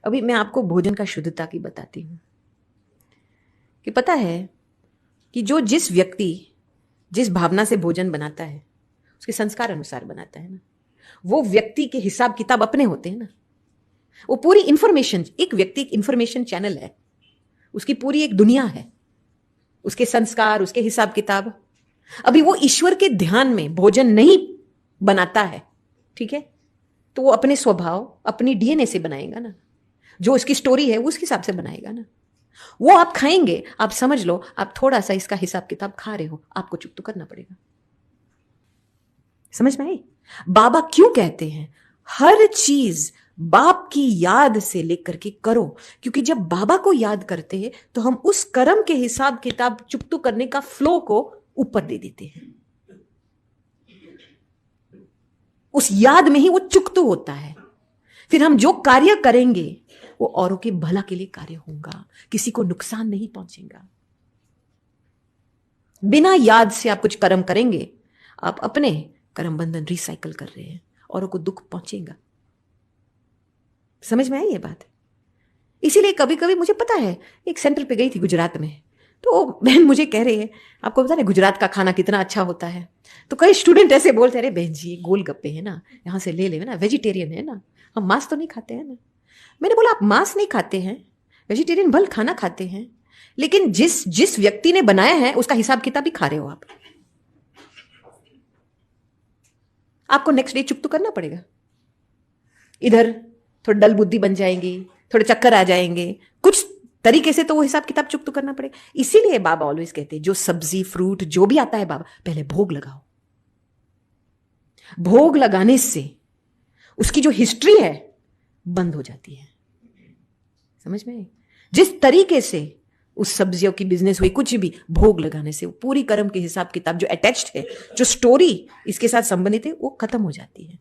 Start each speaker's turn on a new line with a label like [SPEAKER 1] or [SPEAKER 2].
[SPEAKER 1] अभी मैं आपको भोजन का शुद्धता की बताती हूँ कि पता है कि जिस व्यक्ति जिस भावना से भोजन बनाता है उसके संस्कार अनुसार बनाता है ना, वो व्यक्ति के हिसाब किताब अपने होते हैं ना। वो पूरी इंफॉर्मेशन, एक व्यक्ति एक इंफॉर्मेशन चैनल है, उसकी पूरी एक दुनिया है, उसके संस्कार, उसके हिसाब किताब। अभी वो ईश्वर के ध्यान में भोजन नहीं बनाता है, ठीक है, तो वो अपने स्वभाव अपनी डीएनए से बनाएगा ना, जो उसकी स्टोरी है वो उसके हिसाब से बनाएगा ना। वो आप खाएंगे, आप समझ लो आप थोड़ा सा इसका हिसाब किताब खा रहे हो, आपको चुप तो करना पड़ेगा। समझ में आई? बाबा क्यों कहते हैं हर चीज बाप की याद से लेकर के करो, क्योंकि जब बाबा को याद करते हैं तो हम उस कर्म के हिसाब किताब चुकतू करने का फ्लो को ऊपर दे देते हैं। उस याद में ही वो चुकतू होता है। फिर हम जो कार्य करेंगे वो औरों के भला के लिए कार्य होगा, किसी को नुकसान नहीं पहुंचेगा। बिना याद से आप कुछ कर्म करेंगे, आप अपने कर्म बंधन रिसाइकल कर रहे हैं, औरों को दुख पहुंचेगा। समझ में आई ये बात? इसीलिए कभी कभी मुझे पता है, एक सेंटर पे गई थी गुजरात में, तो बहन मुझे कह रही है आपको पता है गुजरात का खाना कितना अच्छा होता है। तो कई स्टूडेंट ऐसे बोलते अरे बहन जी गोलगप्पे है ना, यहाँ से ले ना, वेजिटेरियन है ना, हम मांस तो नहीं खाते हैं ना। मैंने बोला आप मांस नहीं खाते हैं, वेजिटेरियन भल खाना खाते हैं, लेकिन जिस व्यक्ति ने बनाया है उसका हिसाब किताब भी खा रहे हो आप। आपको नेक्स्ट डे चुप तो करना पड़ेगा। इधर थोड़ी डल बुद्धि बन जाएंगी, थोड़े चक्कर आ जाएंगे, कुछ तरीके से तो वो हिसाब किताब चुप तो करना पड़ेगा। इसीलिए बाबा ऑलवेज कहते हैं जो सब्जी फ्रूट जो भी आता है बाबा पहले भोग लगाओ। भोग लगाने से उसकी जो हिस्ट्री है बंद हो जाती है। समझ में? जिस तरीके से उस सब्जियों की बिजनेस हुई, कुछ भी भोग लगाने से वो पूरी कर्म के हिसाब किताब जो अटैच्ड है, जो स्टोरी इसके साथ संबंधित है, वो खत्म हो जाती है।